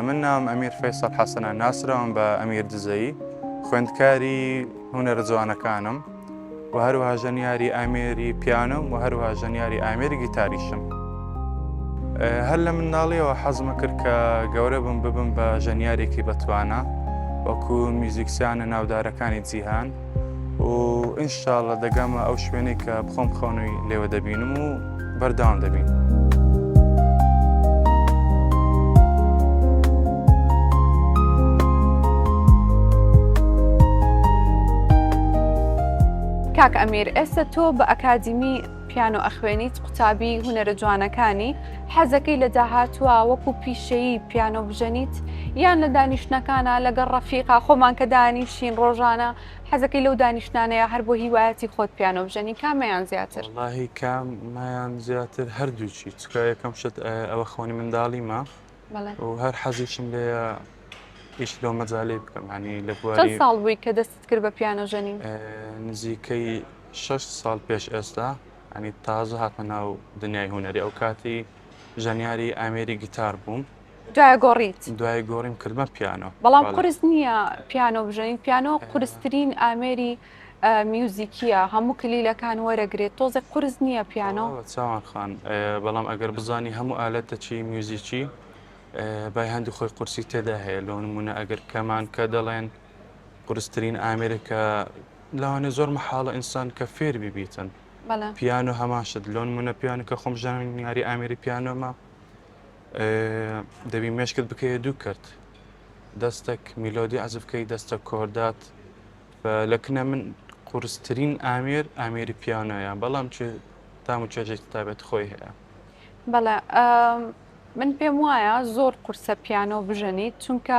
من ناوم ئەمیر فەیسەڵ حەسەنە ناسراوم بە ئەمیر دزەیی خوێندکاری هونەرە جوانەکانم و هەروەها ژەنیاری ئامێری پیانۆم و هەروەها ژەنیاری ئامێری گیتاریشم. هەر لە منداڵیەوە حەزمە کرد کە گەورە ببم بە ژەنیارێکی بەتوانە وەکو میوزیکسیانە ناودارەکانی جیهان و ئینشاڵڵە دەگەمە ئەو شوێنەی کە بخۆم خەونەوەی لێوە دەبینم و بەردەوام دەبین. کاک ئەمیر، ئێستا تۆ بە ئەکادیمی پیانۆ ئەخوێنیت قوتابی هونەرە جوانەکانی، حەزەکەی لە داهاتووە وەکو پیشەیی پیانۆ بژەنیت یان لە دانیشتەکانە لەگەڵ ڕەفیقا خۆمان کە دانیشین ڕۆژانە حەزەکەی لەو دانیشتانەیە هەر بۆ هیوایەتی خۆت پیانۆ بژەنی کامیان زیاتر؟ وەڵاهی کامیان زیاتر هەردووچی چکە یەکەم شت ئەوە خۆنی منداڵیمە و هەر حەزیشم لێیە ئیش لەو مەجالێ بکەم ینی لە بواری. چەند ساڵ بووی کە دەستت کرد بە پیانۆ ژەنی؟ نزیکەی 6 ساڵ پێش ئێستا ینی تازە هاتمە ناو دنیای هونەری. ئەو کاتی ژەنیاری ئامێری گیتار بووم، دوایە گۆڕیت؟ دوای گۆڕیم کردمە پیانۆ. بەڵام قورس نییە پیانۆ بژەنین، پیانۆ قورسترین ئامێری میوزیکیە، هەموو کلیلەکان وەرەگرێت، تۆزێک قورس نییە پیانۆ؟ چاوان خان، بەڵام ئەگەر بزانی هەموو ئالەتەچی میوزیکی بای هەندی خۆی قورسی تێدا هەیە. لەو نمونە ئەگەر کەمان کە دەڵێن قورسترین ئامێریکا لەوانێ زۆر مەحاڵە ئینسان کە فێر بیبیتن. پیانۆ هەماشت لەو نمونە پیانۆ کە خۆم ژەنیاری ئامێری پیانۆمە دەبی مێشکت بکەیە دوو کرد، دەستێک میلۆدی عەزفکەی دەستە کۆردات لەکنە من قورسترین ئامێری پیانۆیە، بەڵام تام و چێژێک تایبەت خۆی هەیە. بەڵێ من پێم وایە زۆر قورسە پیانۆ بژەنیت، چونکە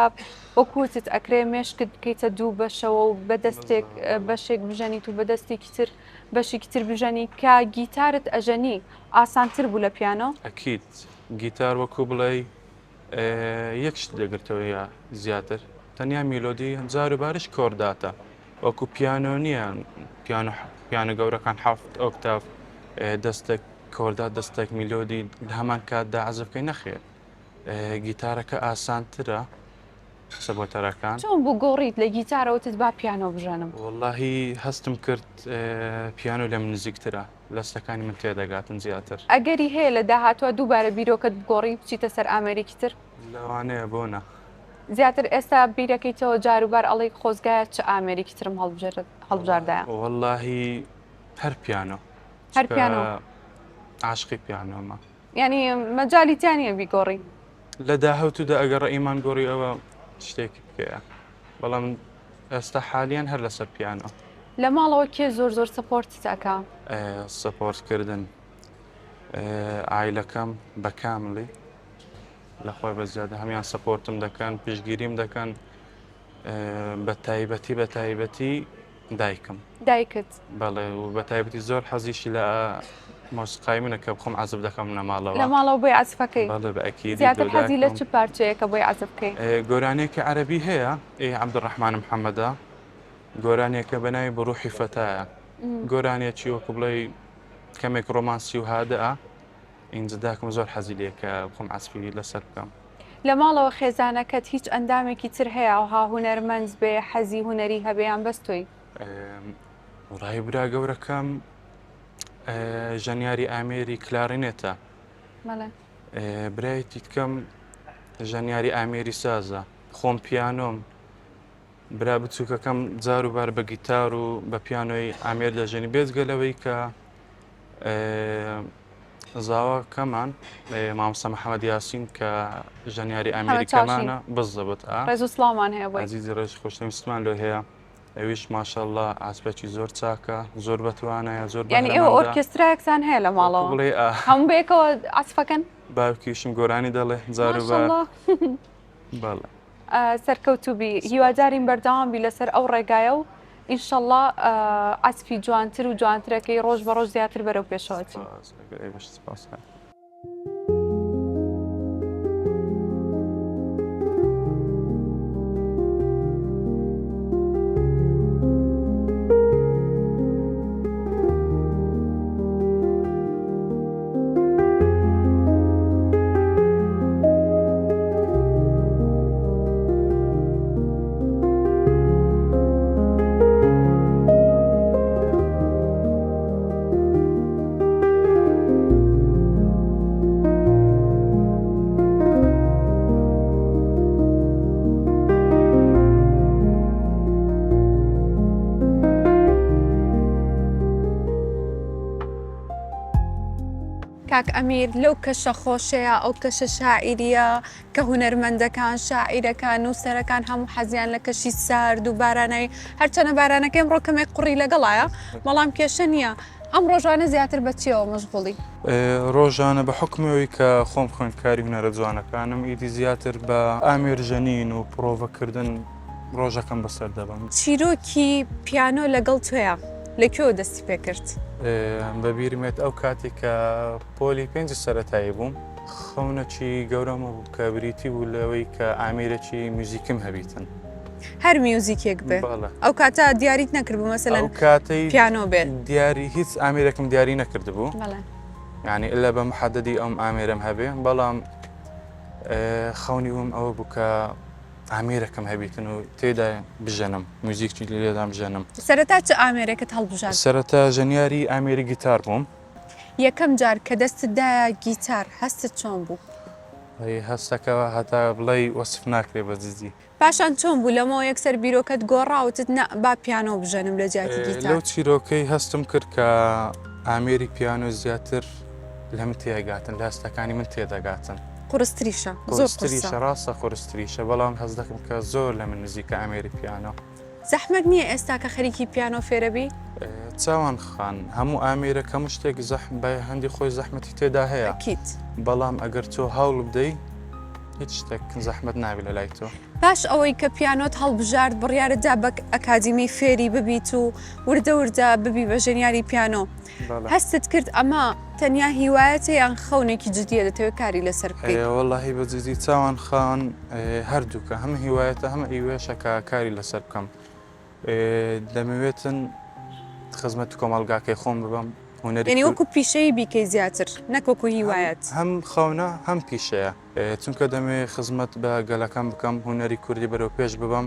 وەکوتت ئەکرێ مێشکت بکەیتە دوو بەشەوە و بەدەستێک بەشێک بژەنیت و بەدەستێکی تر بەشێکی تر بژەنی کە گیتارت ئەژەنی ئاسانتر بوو لە پیانۆ؟ ئەکید گیتار وەکو بڵێ یەک شت دەگرتەوەیە زیاتر، تەنیا میلۆدی جار و بارش کۆرداتە، وەکو پیانۆ نییە. پیانە گەورەکان 7 ئۆکتاڤ دەستێک کۆردات دەستێک میلۆدی هەمان کاتدا عەزفکەی نەخێر. گیتارەکە ئاسانترە قسە بۆ تەرەکان. چۆن بوو گۆڕیت لە گیتارەوەتت با پیانۆ بژەنم؟ وەڵاهی هەستم کرد پیانۆ لەم نزیکترە، لەستەکانی من تێدەگاتن زیاتر. ئەگەری هەیە لە داهاتوە دووبارە بیرۆکەت بگۆڕی بچیتە سەر ئامێرێکی تر؟ لەوانەیە بۆنە. زیاتر ئێستا بیرەکەیتەوە جاروبار ئەڵێ خۆزگایە چ ئامێرێکی ترم هەڵبژاردایە؟ وەڵاهی هەر پیانۆ. هەر پیانۆ؟ عاشقی پیانۆمە. یعنی مەجالی تیانە بیگۆڕی؟ لە داهەوتوودا ئەگەر ئیمان گۆڕی ئەوە شتێکی بکەیە، بەڵام ئێستا حالیان هەر لەسەر پیانۆ. لە ماڵەوە کێ زۆر سەپۆرتی تاکە؟ سەپۆرتکردن ئایلەکەم بە کامڵی لەخۆی بەزیادە هەمیان سەپۆرتم دەکەن، پشتگیریم دەکەن، بە تایبەتی دایکم. دایکت؟ بەڵێ و بە تایبەتی زۆر حەزیشی لە مۆسیقای منە کە بخۆم عەزف دەکەم لە ماڵەوە. لە ماڵەوە بۆی عەزفەکەی؟ بەڵێ بە ئەکیدی. زیاتر حەزی لە چ پارچەیەکە بۆی عەزف بکەی؟ گۆرانێکی عەرەبی هەیە، عەبدوڕەحمان محەممەدە، گۆرانێکە بە ناوی بڕوحی فەتایە. گۆرانێکی وەکو بڵێ کەمێک ڕۆمانسی و هادەئە، ئینجا داکەم زۆر حەزی لێ کە بخۆم عەزفی لەسەر بکەم. لە ماڵەوە خێزانەکەت هیچ ئەندامێکی تر هەیە ئەوها هونەرمەند بێ حەزی هونەری هەبێیان بەس تۆی؟ ڕای برا گەورەکەم ژەنیاری ئامێری کلارینێتە. برایەتی تکەم ژەنیاری ئامێری سازە. خۆم پیانۆم، برا بچووکەکەم جاروبار بە گیتار و بە پیانۆی ئامێر دەژێنی، بێجگە لەوەی کە زاوەکەمان مامۆستا محەممەد یاسین کە ژەنیاری ئامێری کەمانە بزەبت ڕێز و سڵامان هەیە بۆی. عەزیزی ڕێژ خۆشەویستمان لێ هەیە. ئەویش ماشەڵڵا ئاسپێکی زۆر چاکە، زۆر بەتوانایە، زۆر بەهرەمەندە. یعنی ئێوە ئۆرکێسترایەکتان هەیە لە ماڵەوە؟ بڵێ هەموو بەیەکەوە عەزفەکەن؟ باوکیشم گۆرانی دەڵێ جاروبار. بەڵێ سەرکەوتوبی، هیوادارین بەردەوام لەسەر ئەو ڕێگایە و ئینشەڵڵا عەزفی جوانتر و جوانترەکەی ڕۆژ بە ڕۆژ زیاتر بەرەو پێشەوەچی. کاک ئەمیر لەو کەشە خۆشەیە ئەو کەشە شاعیریە کە هونەرمەندەکان شاعیرەکان و سەرەکان هەموو حەزیان لە کەشی سارد و بارانەوی هەرچەنە بارانەکەی ئەمڕۆ کەمێک قوڕی لەگەڵایە بەڵام کێشە نییە ئەم ڕۆژانە زیاتر بە چیەوە مەشغوڵی؟ ڕۆژانە بە حکمەوەی کە خۆم خوێندکاری هونەرە جوانەکانم ئیدی زیاتر بە ئامێرژەنین و پرۆڤەکردن ڕۆژەکەم بەسەر دەبم. چیرۆکی پیانۆ لەگەڵ توێیە لەکوێوە دەستی پێکرد؟ بەبیرمێت ئەو کاتێک کە پۆلی پێنج سەرەتایی بووم خەونەکی گەورەمە بوو کە بریتی بوو لەوەی کە ئامێرەکی موزیکم هەبیتن. هەر میوزیکێک بێ ئەو کاتە دیاریت نەکرد بوو مەسەلەن کاتەی پیانۆ بێت دیاری هیچ ئامێرەکەم دیاری نەکرد بوو یعنی ئللا بە محەدەدی ئەم ئامێرەم هەبێ بەڵام خەونی وم ئەوە بوو کە ئامێرەکەم هەبیتن و تێدا بژەنم موزیکی لێدا بژەنم. سەرەتا چ ئامێرەکەت هەڵبژار؟ سەرەتا ژەنیاری ئامێری گیتار بووم. یەکەم جار کە دەستتدایە گیتار هەستت چۆن بوو؟ هەستەکەەوە هەتا بڵێ وەسف ناکرێ بەجززی. پاشان چۆن بوو لەمەوە یەکسەر بیرۆکەت گۆڕاوتت با پیانۆ بژەنم لە جیاتی گیتار؟ لەو چیرۆکەی هەستم کرد کە ئامێری پیانۆ زیاتر لە من تێگاتن لە هەستەکانی من تێدەگاتن. قورستریشە زۆرتریشە ڕاستە قورستریشە بەڵام هەز دەکەم کە زۆر لە من نزیکە ئامێری پیانۆ. زەحمەت نییە ئێستا کە خەریکی پیانۆ فێرەبی؟ چاوان خان هەموو ئامێرە کەم شتێک بە هەندی خۆی زەحمەتی تێدا هەیە بەڵام ئەگەر تۆ هەوڵ بدەی هیچ شتێک زەحمەت ناوی لە لای تۆ. باش ئەوەی کە پیانۆت هەڵبژارد بڕیارەتدا بە ئەکادیمی فێری ببیت و وردە وردە ببی بە ژەنیاری پیانۆ هەستت کرد ئەمە تەنیا هیوایەتە یان خەونێکی جدیە دەتەوێت کاری لەسەر بکەیت؟ وەڵاهی بەجددی چاوان خان هەردووکە هەمە هیوایەتە هەمە ئیوێشەکە کاری لەسەر بکەم دەمەوێتن خزمەت کۆمەلگاکەی خۆم ببم هوەری وەکو پیشەی بیکەی زیاتر نەکۆکو هیوایەت هەم خەونە هەم پیشەیە چونکە دەمێ خزمەت بە گەلەکەم بکەم هوەری کوردی بەرەو پێش ببم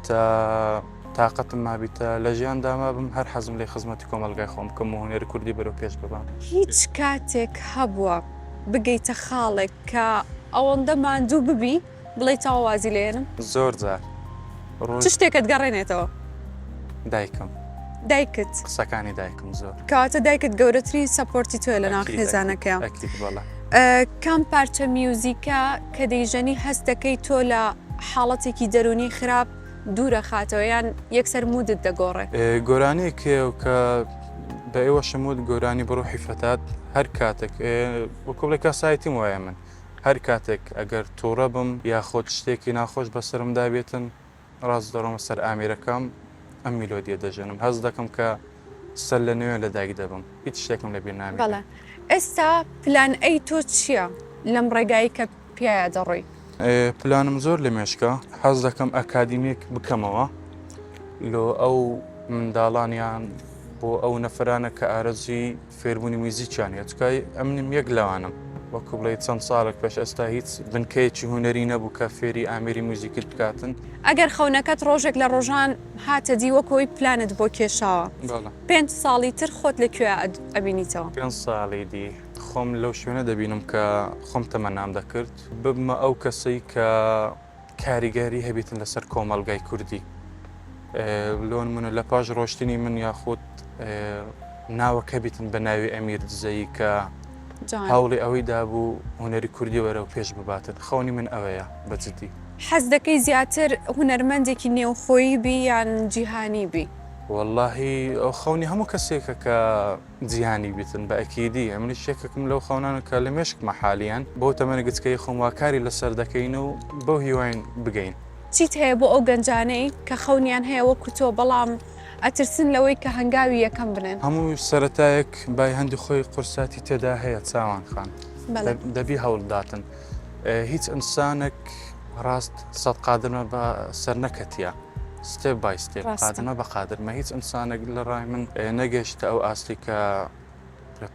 تا تااقەتم مابیتە لە ژیان داما بم هەر حەزم لێ خزمەتی کۆمەلگای خۆم بکەم و هوەری کوردی بەرەو پێش ببم. هیچ کاتێک هەبووە بگەیتە خاڵێک کە ئەوەندە ماندوو ببی بڵێ تاوازی لێنم؟ زۆر جار. چ شتێکت گەڕێنێتەوە؟ دایکم. دایکت؟ قسەکانی دایکم زۆر. کەواتە دایکت گەورەترین سەپۆرتی تۆیە لە ناو خێزانەکەیە. کام پارچە میوزیکە کە دەیژەنی هەست دەکەی تۆ لە حاڵەتێکی دەرونی خراپ دوورە خاتەوە یان یەکسەر مودت دەگۆڕێ؟ گۆرانەیەکێ کە بە ئێوە شەمود گۆرانی بڕۆحی فەتات هەر کاتێک وەکوڵێکا سایتیم وایە من هەر کاتێک ئەگەر تووڕە بم یاخۆت شتێکی ناخۆش بەسرم دابێتن ڕاست دەڕۆمە سەر ئامێرەکەم ئەم میلۆدیە دەژێنم هەز دەکەم کە سەر لە نوێ لە دایک دەبم هیچ شتێکم لەبیر نامێت. بەڵێ ئێستا پلان ئەی تۆ چییە لەم ڕێگایی کە پیایە دەڕۆی؟ پلانم زۆر لە مێشکە حەز دەکەم ئەکادیمێک بکەمەوە لۆ ئەو منداڵانیان بۆ ئەو نەفرانە کە ئارەزوی فێربوونی موزیکیانە چکای ئەمنم یەک لەوانم وەکو بڵێ چەند ساڵێک پێش ئێستا هیچ بنکەیەکی هوەری نەبوو کە فێری ئامێری موزیکت بکاتن. ئەگەر خەونەکەت ڕۆژێک لە ڕۆژان هاتە دی وەکەوەی پلانت بۆ کێشاوە 5 ساڵی تر خۆت لەکوێ ئەبینیتەوە؟ 5 ساڵی دی خۆم لەو شوێنە دەبینم کە خۆم تەمەنام دەکرد ببمە ئەو کەسەی کە کاریگەری هەبێتن لەسەر کۆمەلگای کوردی لۆن منە لە پاش ڕۆشتنی من یاخود ناوەکە بیتن بە ناوی ئەمیر دزەیی کە هەوڵی ئەوەی دابوو هوەری کوردی وەرە و پێش بباتن خەونی من ئەوەیە بەجددی. حەز دەکەی زیاتر هوەرمەندێکی نێوخۆیی بی یان جیهانی بی؟ واللهی ئەو خەونی هەموو کەسێکە کە جیهانی بیتن بە ئەکیدی ئەمنی شێکەکەم لەو خەونانە کە لە مێشکمە حالیان بۆ تەمەنە گچکەی خۆمواکاری لەسەر دەکەین و بۆ هیواین بگەین. چیت هەیە بۆ ئەو گەنجانەی کە خەونیان هەیە وەکو تۆ بەڵام ئەترسن لەوەی کە هەنگاوی یەکەم بنێن؟ هەموو سەرەتایەک بای هەندی خۆی قورساتی تێدا هەیە چاوان خان دەبی هەوڵداتن هیچ ئینسانێک ڕاست سەد قادرمە بە سەر نەکەتیە ستێپ بای ستێپ قادمە بە قادرمە هیچ ئینسانێک لە ڕای من نەگەشتە ئەو ئاستی کە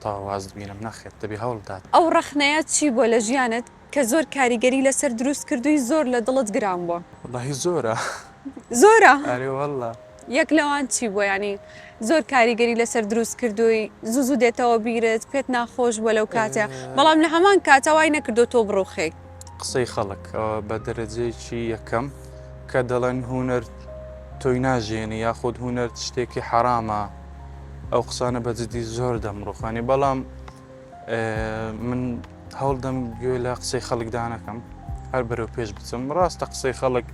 تاواز بینم نەخێت دەبی هەوڵدات. ئەو ڕەخنەیە چی بۆ لە ژیانت کە زۆر کاریگەری لەسەر دروست کردووی زۆر لە دڵت گران بووە؟ وەڵاهی زۆرە زۆرە؟ ئەرێ وەڵڵا یەک لەوان چی بووە ینی زۆر کاریگەری لەسەر دروست کردووی زوو دێتەوە بیرت پێت ناخۆش بووە لەو کاتە بەڵام لە هەمان کاتە وای نەکردو تۆ بڕۆخێک؟ قسەی خەڵک بە دەرەجەیەکی یەکەم کە دەڵێن هوەر تۆی ناژێنی یاخود هوەر شتێکی حرامە ئەو قسانە بەجددی زۆر دەمڕۆخانی بەڵام من هەوڵدەم گوێ لە قسەی خەڵکدا نەکەم هەر بەرەو پێش بچم ڕاستە قسەی خەڵک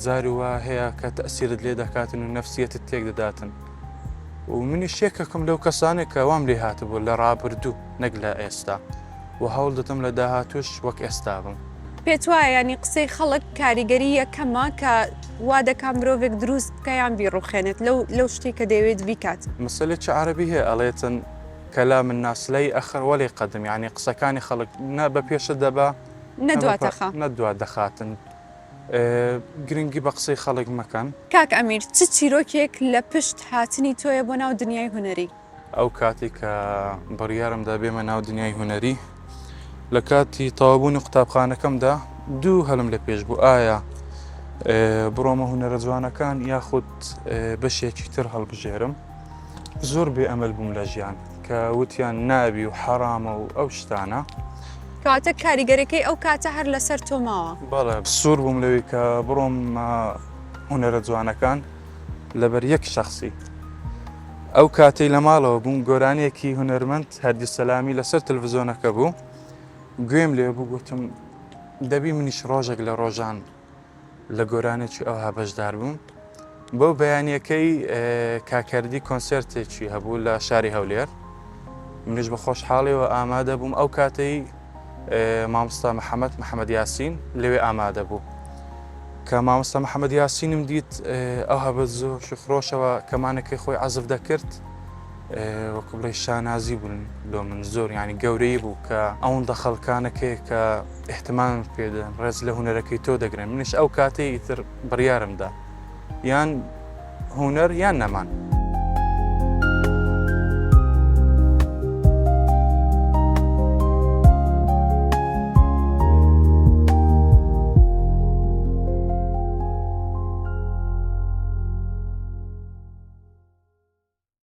جاری وا هەیە کە تەسیرت لێ دەکاتن و نەفسیەتت تێک دەداتن و منی شێکەکەم لەو کەسانێک کە وام لێ هاتبوو لە ڕابردوو نەک لە ئێستا و هەوڵ دەدەم لە داهاتوش وەک ئێستا بم. پێت وایە ینی قسەی خەڵک کاریگەری یەکەمە کە وا دەکات مرۆڤێک دروست بکەیان بیڕوخێنێت لەو شتێک کە دەیەوێت بیکات. مەسەلێکی عەرەبی هەیە ئەڵێتن كلام الناس لي أخر ولا يقدم يعني قسەکانی خەڵک نا بە پێشە دەبا نەدوات دەخاتن گرنگی بە قسەی خەڵک مەکەن. کاک ئەمیر چ چیرۆکێک لە پشت هاتنی تۆیە بۆ ناو دنیای هونەری؟ ئەو کاتی کە بڕیارمدا بێمە ناو دنیای هونەری لە کاتی تەوابوونی قوتابخانەکەمدا دوو هەلم لە پێش بوو ئایا بڕۆمە هونەرە جوانەکان یاخود بەشێکی تر هەڵبژێرم زۆر بێ ئەمەل بووم لە ژیان کە وتیان نابی و حەرامە و ئەو شتانە کەواتە کاریگەرەکەی ئەو کاتە هەر لەسەر تۆ ماوە. بەڵێ سوور بووم لەوەی کە بڕۆم هونەرە جوانەکان لەبەر یەک شەخصی ئەو کاتەی لە ماڵەوە بووم گۆرانیەکی هونەرمەند هەردی سەلامی لەسەر تەلڤیزۆنەکە بوو گوێم لێ بوو گوتم دەبی منیش ڕۆژێک لە ڕۆژان لە گۆرانێکی ئەوها بەشدار بووم. بەو بەیانیەکەی کاکەردی کۆنسەرتێکی هەبوو لە شاری هەولێر منیش بە خۆشحاڵیەوە ئامادە بووم ئەو کاتەی مامۆستا محەممەد یاسین لەوێ ئامادە بوو کە مامۆستا محەممەد یاسینم دیت ئەوها بە زۆر شخرۆشەوە کەمانەکەی خۆی عەزف دەکرد وەکو بڵێ شانازی بوون لۆ من زۆر ینی گەورەی بوو کە ئەوەندە خەڵکانەکەی کە احتمام پێدەن ڕێز لە هونەرەکەی تۆ دەگرن منیش ئەو کاتەی ئیتر بڕیارمدا یان هونەر یان نەمان.